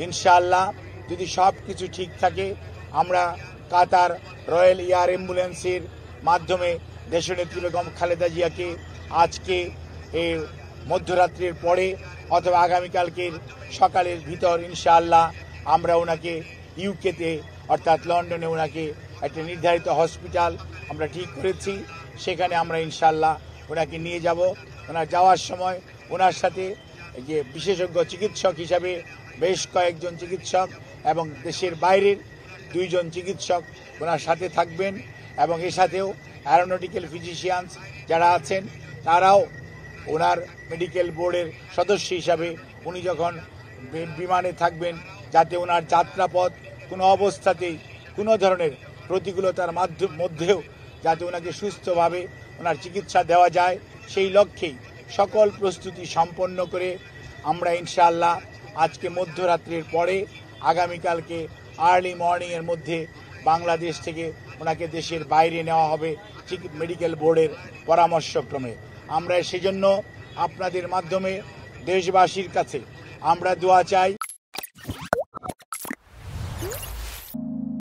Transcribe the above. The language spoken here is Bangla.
ইনশাআল্লাহ যদি সব কিছু ঠিক থাকে আমরা কাতার রয়্যাল এয়ার অ্যাম্বুলেন্সের মাধ্যমে দেশনেত্রী বেগম খালেদা জিয়াকে আজকে এই মধ্যরাত্রির পরে অথবা আগামীকালকের সকালের ভিতর ইনশাআল্লাহ আমরা ওনাকে ইউকেতে অর্থাৎ লন্ডনে ওনাকে একটা নির্ধারিত হসপিটাল আমরা ঠিক করেছি, সেখানে আমরা ইনশাআল্লাহ ওনাকে নিয়ে যাব। ওনার যাওয়ার সময় ওনার সাথে যে বিশেষজ্ঞ চিকিৎসক হিসাবে বেশ কয়েকজন চিকিৎসক এবং দেশের বাইরের 2 জন চিকিৎসক ওনার সাথে থাকবেন এবং এর সাথেও অ্যারোনটিক্যাল ফিজিশিয়ানস যারা আছেন তারাও ওনার মেডিকেল বোর্ডের সদস্য হিসাবে উনি যখন বিমানে থাকবেন যাতে ওনার যাত্রাপথ কোনো অবস্থাতেই কোনো ধরনের প্রতিকূলতার মধ্যেও যাতে ওনাকে সুস্থভাবে ওনার চিকিৎসা দেওয়া যায় সেই লক্ষ্যেই সকল প্রস্তুতি সম্পন্ন করে আমরা ইনশাআল্লাহ আজকে মধ্যরাত্রির পরে আগামীকালকে আর্লি মর্নিংয়ের মধ্যে বাংলাদেশ থেকে ওনাকে দেশের বাইরে নেওয়া হবে মেডিকেল বোর্ডের পরামর্শক্রমে। আমরা সেজন্য আপনাদের মাধ্যমে দেশবাসীর কাছে আমরা দোয়া চাই।